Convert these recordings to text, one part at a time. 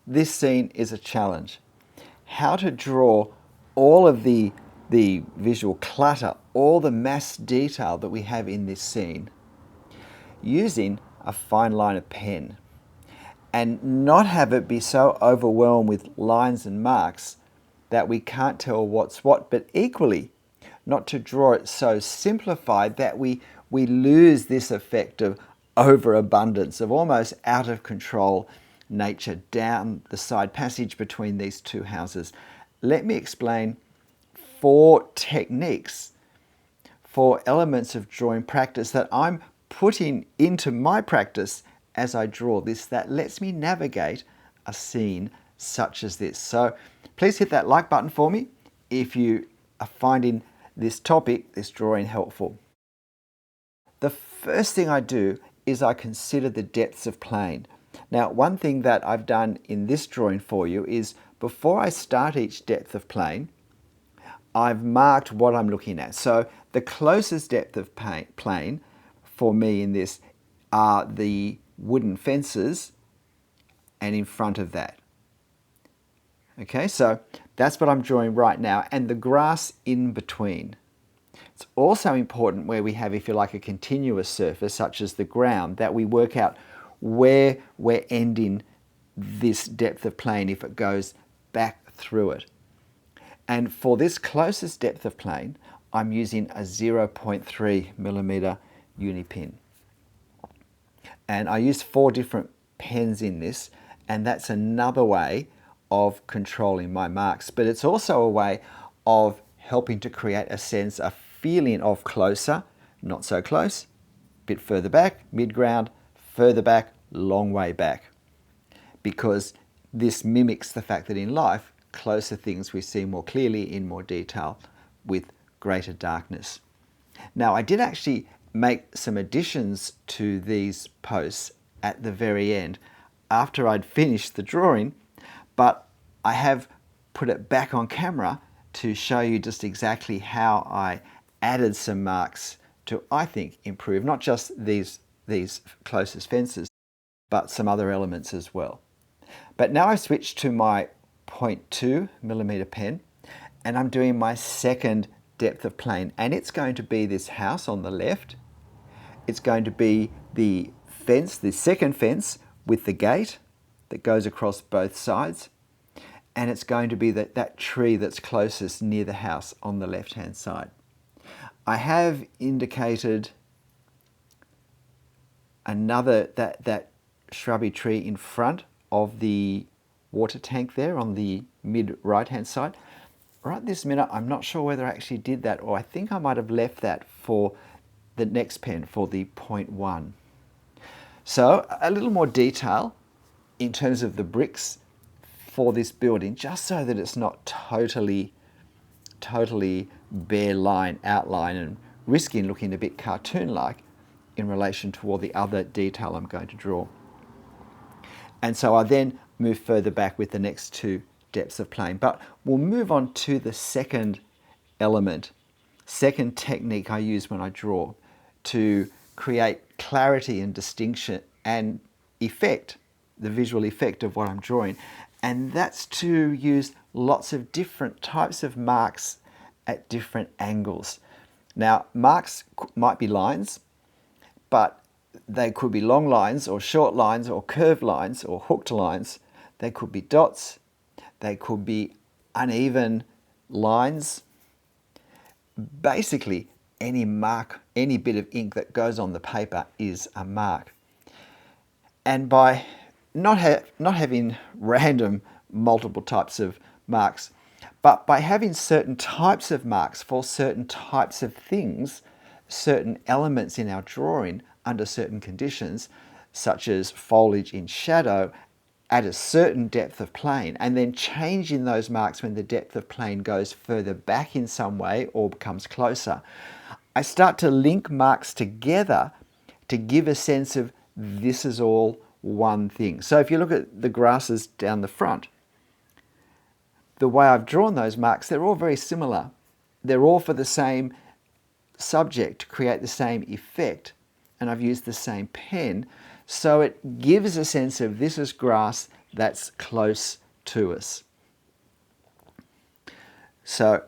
this scene is a challenge. How to draw all of the visual clutter, all the mass detail that we have in this scene using a fine line of pen, and not have it be so overwhelmed with lines and marks that we can't tell what's what, but equally not to draw it so simplified that we lose this effect of overabundance, of almost out of control nature down the side passage between these two houses. Let me explain 4 techniques, 4 elements of drawing practice that I'm putting into my practice as I draw this, that lets me navigate a scene such as this. So please hit that like button for me if you are finding this topic, this drawing, helpful. The first thing I do is I consider the depths of plane. Now, one thing that I've done in this drawing for you is before I start each depth of plane, I've marked what I'm looking at. So the closest depth of plane for me in this are the wooden fences and in front of that. Okay, so that's what I'm drawing right now, and the grass in between. It's also important where we have, if you like, a continuous surface such as the ground, that we work out where we're ending this depth of plane if it goes back through it. And for this closest depth of plane, I'm using a 0.3mm uni pin. And I use 4 different pens in this, and that's another way of controlling my marks. But it's also a way of helping to create a sense, a feeling of closer, not so close, bit further back, mid-ground, further back, long way back. Because this mimics the fact that in life, closer things we see more clearly in more detail with greater darkness. Now, I did actually make some additions to these posts at the very end after I'd finished the drawing, but I have put it back on camera to show you just exactly how I added some marks to, I think, improve not just these closest fences, but some other elements as well. But now I've switched to my 0.2mm pen, and I'm doing my second depth of plane, and it's going to be this house on the left. It's going to be the fence, the second fence with the gate that goes across both sides, and it's going to be that tree that's closest near the house on the left hand side. I have indicated another, that shrubby tree in front of the water tank there on the mid right hand side. Right this minute I'm not sure whether I actually did that, or I think I might have left that for the next pen, for the 0.1. So a little more detail in terms of the bricks for this building, just so that it's not totally bare line outline and risking looking a bit cartoon-like in relation to all the other detail I'm going to draw. And so I then move further back with the next 2 depths of plane. But we'll move on to the second element, second technique I use when I draw to create clarity and distinction and effect, the visual effect of what I'm drawing. And that's to use lots of different types of marks at different angles. Now, marks might be lines, but they could be long lines or short lines or curved lines or hooked lines. They could be dots. They could be uneven lines. Basically, any mark, any bit of ink that goes on the paper is a mark. And by not having random multiple types of marks, but by having certain types of marks for certain types of things, certain elements in our drawing under certain conditions, such as foliage in shadow at a certain depth of plane, and then changing those marks when the depth of plane goes further back in some way or becomes closer, I start to link marks together to give a sense of this is all one thing. So if you look at the grasses down the front, the way I've drawn those marks, they're all very similar. They're all for the same subject to create the same effect, and I've used the same pen, so it gives a sense of this is grass, that's close to us. So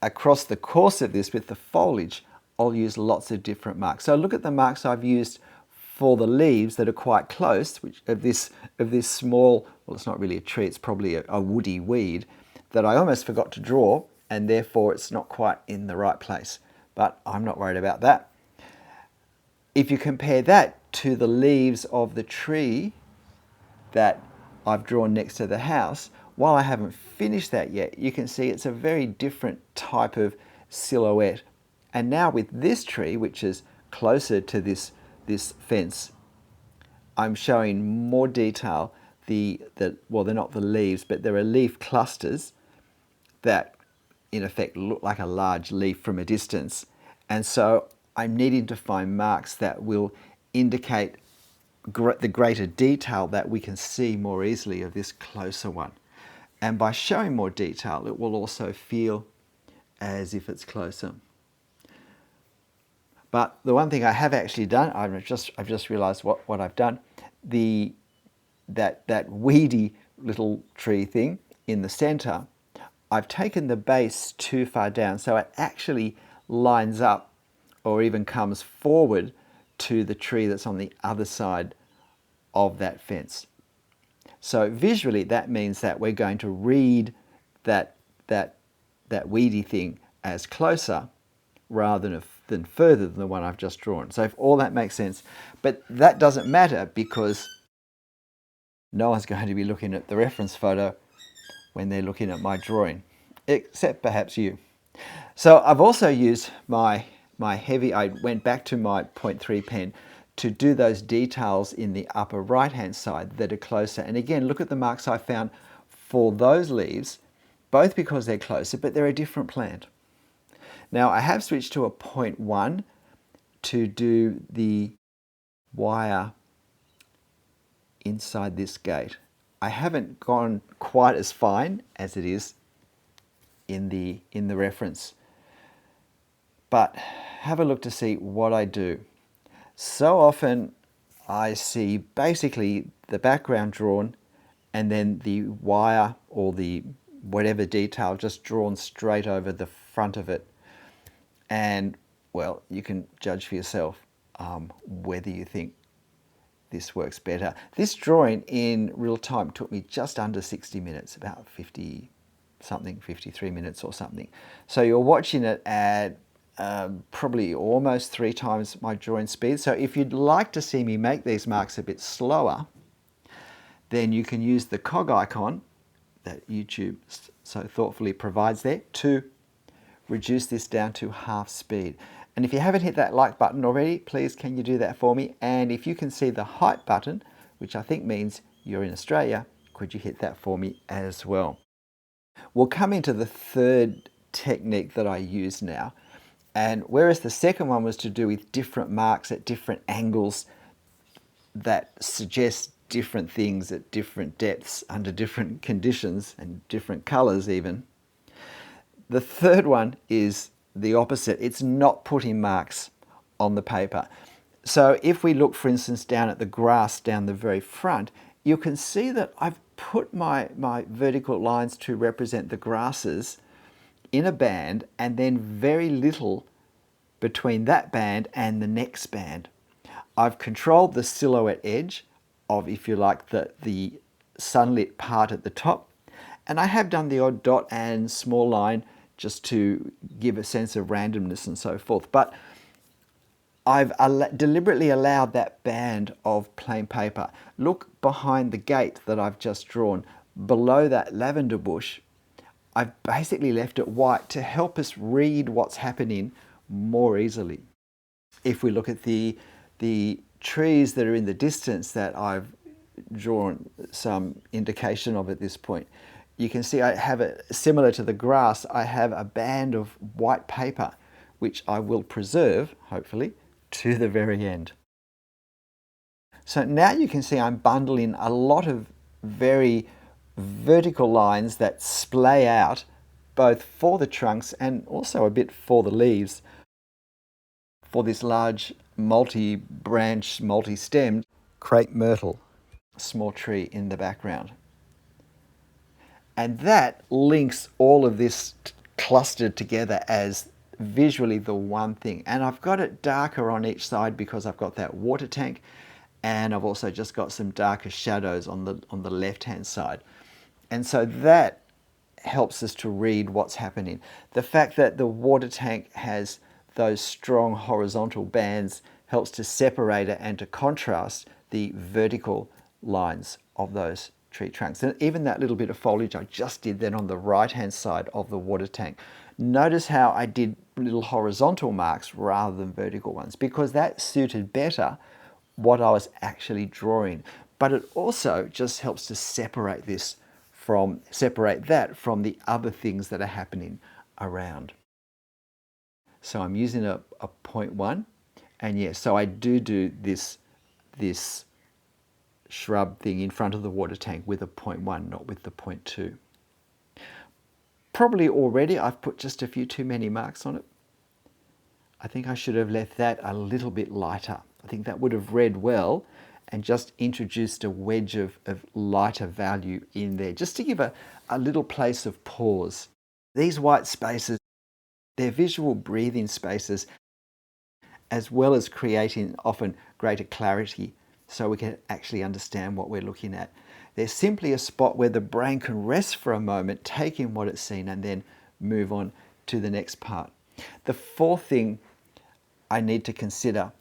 across the course of this with the foliage, I'll use lots of different marks. So look at the marks I've used for the leaves that are quite close, which of this small, well, it's not really a tree, it's probably a woody weed that I almost forgot to draw, and therefore it's not quite in the right place. But I'm not worried about that. If you compare that to the leaves of the tree that I've drawn next to the house, while I haven't finished that yet, you can see it's a very different type of silhouette. And now with this tree, which is closer to this fence, I'm showing more detail. Well, they're not the leaves, but there are leaf clusters that in effect look like a large leaf from a distance. And so I'm needing to find marks that will indicate the greater detail that we can see more easily of this closer one. And by showing more detail, it will also feel as if it's closer. But the one thing I have actually done, I've just realized what I've done, that weedy little tree thing in the center, I've taken the base too far down, so it actually lines up or even comes forward to the tree that's on the other side of that fence. So visually, that means that we're going to read that weedy thing as closer rather than further than the one I've just drawn. So if all that makes sense, but that doesn't matter because no one's going to be looking at the reference photo when they're looking at my drawing, except perhaps you. So I've also used my heavy, I went back to my 0.3 pen to do those details in the upper right hand side that are closer. And again, look at the marks I found for those leaves, both because they're closer, but they're a different plant. Now I have switched to a 0.1 to do the wire inside this gate. I haven't gone quite as fine as it is in the reference, but have a look to see what I do. So often I see basically the background drawn and then the wire or the whatever detail just drawn straight over the front of it. And well, you can judge for yourself whether you think this works better. This drawing in real time took me just under 60 minutes, about 50 something, 53 minutes or something. So you're watching it at probably almost 3 times my drawing speed. So if you'd like to see me make these marks a bit slower, then you can use the cog icon that YouTube so thoughtfully provides there to reduce this down to half speed. And if you haven't hit that like button already, please can you do that for me? And if you can see the height button, which I think means you're in Australia, could you hit that for me as well? We'll come into the third technique that I use now. And whereas the second one was to do with different marks at different angles that suggest different things at different depths under different conditions and different colors even, the third one is the opposite. It's not putting marks on the paper. So if we look, for instance, down at the grass down the very front, you can see that I've put my vertical lines to represent the grasses in a band and then very little between that band and the next band. I've controlled the silhouette edge of, if you like, the sunlit part at the top, and I have done the odd dot and small line just to give a sense of randomness and so forth. But I've deliberately allowed that band of plain paper. Look behind the gate that I've just drawn. Below that lavender bush, I've basically left it white to help us read what's happening more easily. If we look at the trees that are in the distance that I've drawn some indication of at this point, you can see I have similar to the grass, I have a band of white paper, which I will preserve, hopefully, to the very end. So now you can see I'm bundling a lot of very vertical lines that splay out both for the trunks and also a bit for the leaves for this large multi-branch, multi-stemmed crepe myrtle. small tree in the background. And that links all of this clustered together as visually the one thing. And I've got it darker on each side because I've got that water tank, and I've also just got some darker shadows on the left hand side. And so that helps us to read what's happening. The fact that the water tank has those strong horizontal bands helps to separate it and to contrast the vertical lines of those tree trunks. And even that little bit of foliage I just did then on the right hand side of the water tank. Notice how I did little horizontal marks rather than vertical ones, because that suited better what I was actually drawing. But it also just helps to separate that from the other things that are happening around. So I'm using a 0.1, and yeah, so I do this shrub thing in front of the water tank with a 0.1, not with the 0.2. Probably already I've put just a few too many marks on it. I think I should have left that a little bit lighter. I think that would have read well and just introduced a wedge of lighter value in there, just to give a little place of pause. These white spaces, they're visual breathing spaces, as well as creating often greater clarity so we can actually understand what we're looking at. They're simply a spot where the brain can rest for a moment, take in what it's seen, and then move on to the next part. The fourth thing I need to consider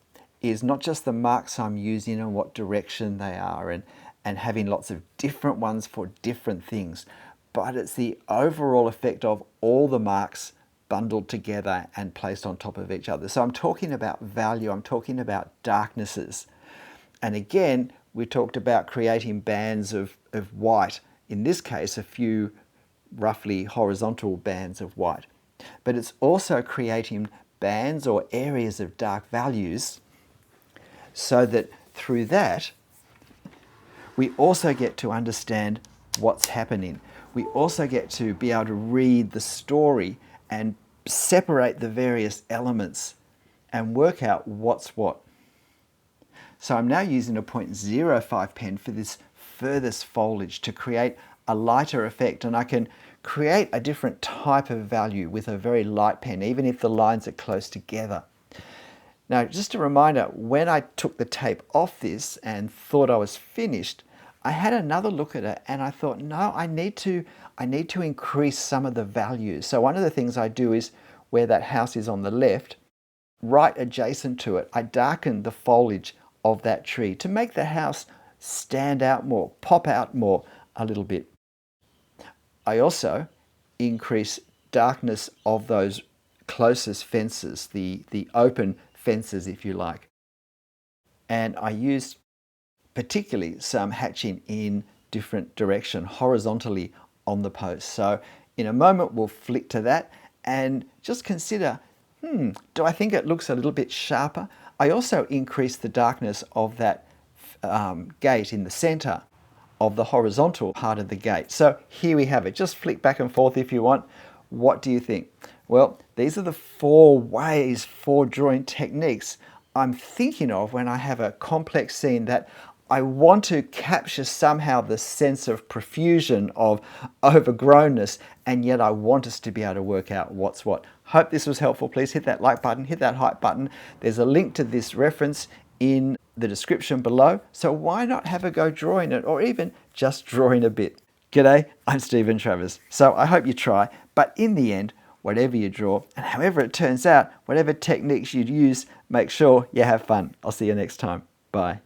is not just the marks I'm using and what direction they are, and having lots of different ones for different things, but it's the overall effect of all the marks bundled together and placed on top of each other. So I'm talking about value, I'm talking about darknesses. And again, we talked about creating bands of white. In this case, a few roughly horizontal bands of white. But it's also creating bands or areas of dark values, so that through that, we also get to understand what's happening. We also get to be able to read the story and separate the various elements and work out what's what. So I'm now using a 0.05 pen for this furthest foliage to create a lighter effect, and I can create a different type of value with a very light pen, even if the lines are close together. Now, just a reminder, when I took the tape off this and thought I was finished, I had another look at it and I thought, no, I need to increase some of the values. So one of the things I do is, where that house is on the left, right adjacent to it, I darken the foliage of that tree to make the house stand out more, pop out more a little bit. I also increase darkness of those closest fences, the open fences, if you like. And I used particularly some hatching in different direction, horizontally on the post. So in a moment we'll flick to that and just consider, do I think it looks a little bit sharper? I also increased the darkness of that gate in the center of the horizontal part of the gate. So here we have it. Just flick back and forth if you want. What do you think? Well, these are the 4 ways, 4 drawing techniques I'm thinking of when I have a complex scene that I want to capture somehow the sense of profusion, of overgrownness, and yet I want us to be able to work out what's what. Hope this was helpful. Please hit that like button, hit that hype button. There's a link to this reference in the description below, so why not have a go drawing it, or even just drawing a bit. G'day, I'm Stephen Travers. So I hope you try, but in the end, whatever you draw, and however it turns out, whatever techniques you use, make sure you have fun. I'll see you next time. Bye.